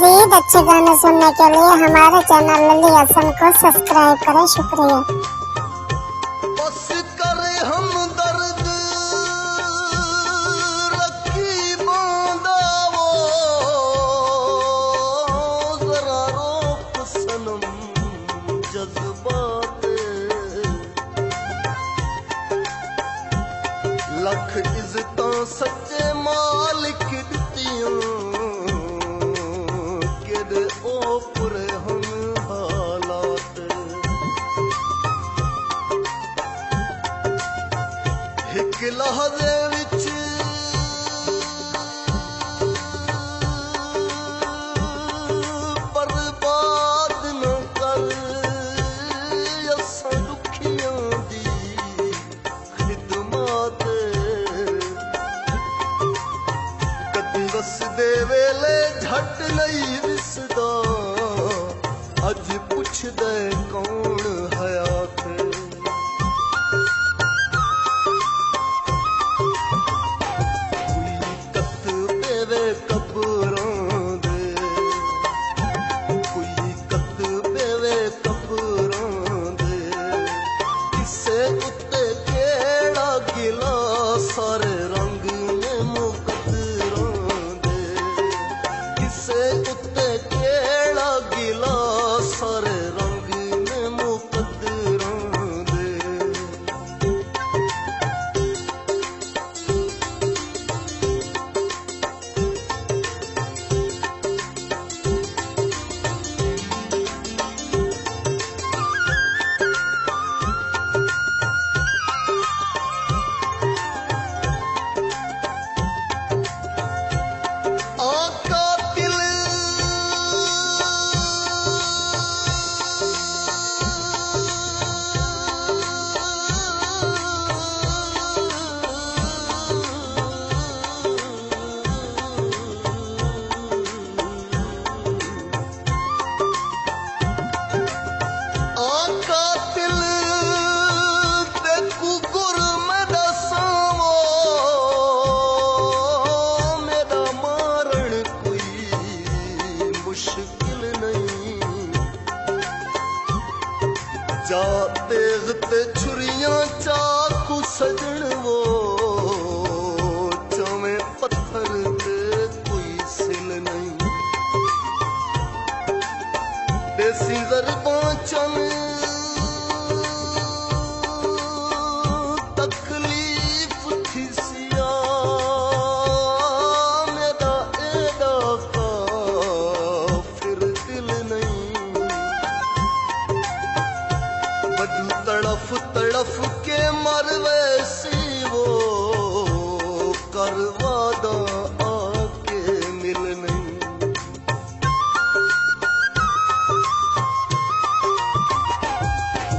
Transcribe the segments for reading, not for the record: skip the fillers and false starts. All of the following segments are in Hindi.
मज़ीद अच्छे गाने सुनने के लिए हमारे चैनल लली हसन को सब्सक्राइब करें। शुक्रिया। बस करे हमदर्द रखी बांधावो, जरा रोक सनम जज्बात, लख इज्जतां सच्चे मालिक दित्तियां, केदे ओपरे हम हालात। एक लहजे विच बर्बाद न कर असां दुखियां दी खिदमत। कदी वसदे वेले झट नहीं दिसदा, अज पुछदे कौन हयात। सारे रंग ने मुकद्दरां दे, किसे उत्ते केड़ा गिला, सारे रंग ने मुकद्दरां दे। जा तेज ते छुरियां चाकू सजन वो, चवें पत्थर ते कोई सिल नहीं। देसी जरबां चन तकलीफ थी सिया, मेरा एड़ा काफिर दिल नहीं। बदू तड़फ तड़फ के मरवे सी वो, करवादा आके मिल नहीं।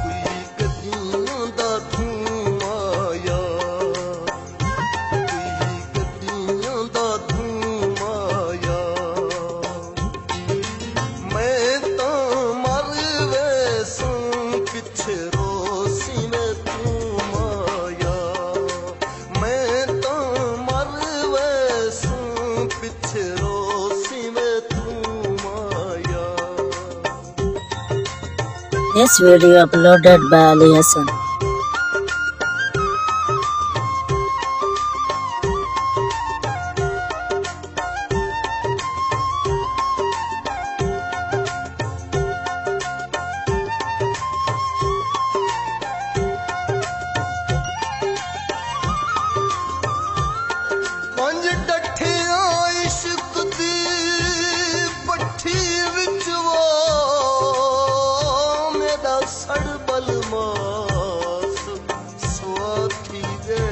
कोई गड्डियां दा धुआं आया, कोई गड्डियां दा धुआं आया, मैं तां मर वैसां पिछे रोसी में तू माया। मैं तो मर वैसूं पिछे रोसी में तू माया। This video uploaded by Ali Hassan. पंज डठियां इश्क दी पट्ठी विच वो, मेरा सड़बल मास स्वाथी दे।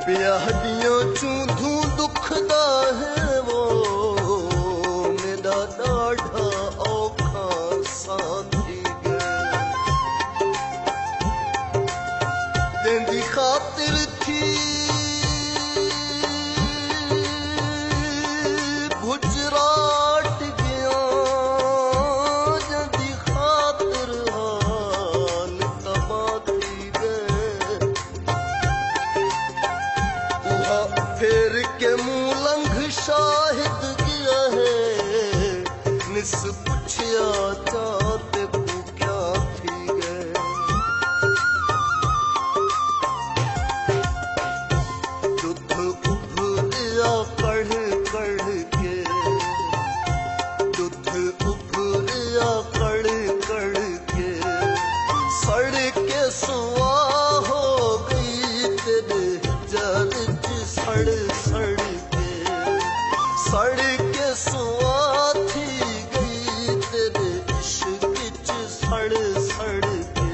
पिया हड्डियां चूंधू दुखदा है वो, मेरा डाढ़ा औखा साथी दे। तेंदी खातिर थी गुजरात गया, जदी खातिर हाल तबाह थी गए। फेर के मुंह लंघ शाहिद गया है निस पुछया चाहते क्या थी गए दुख उभरिया कढ़ कढ़ के दुख उभरिया कढ़ कढ़ के सड़ के सुआ हो गई तेरे जल च सड़ सड़ के सड़ के सुआ थी गई तेरे इश्क च सड़ सड़ के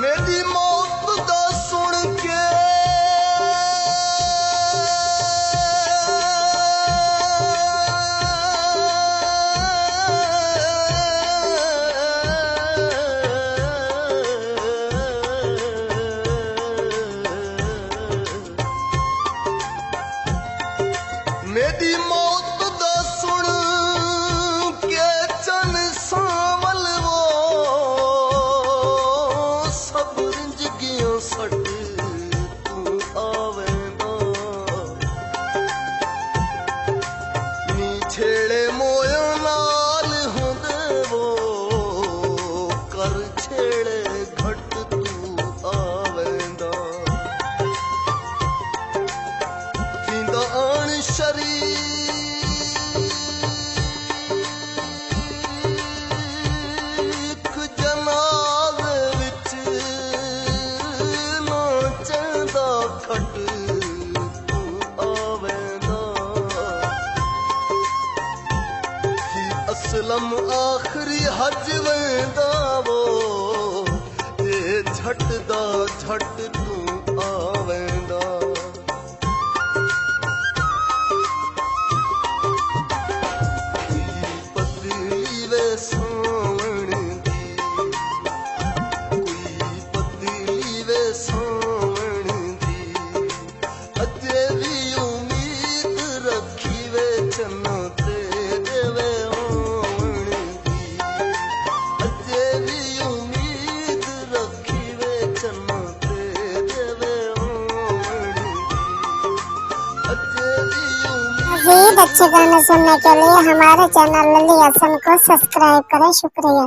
मेरी मौत दा सुन के मेरी मौत दा सुन के चन सावल वो सब रिंज गियो सट तू आवेंदा नी छेड़े मोयो नाल हुंदे वो कर छेड़े घट तू आवेंदा थींदा आण शरीक जनाज़े विच नाचंदा खट तू आवेंदा थी असलम आखिरी हज वेंदा वो ये झट दा झट तू आवेंदा पतली वे सावण दी कोई पतली वे सावण दी अजे भी उम्मीद रखी वे चन्ना तेरे वे आवण दी अजे भी उम्मीद रखी वे चन्ना तेरे वे आवण दी अजे भी मजीद अच्छे गाने सुनने के लिए हमारे चैनल लली हसन को सब्सक्राइब करें। शुक्रिया।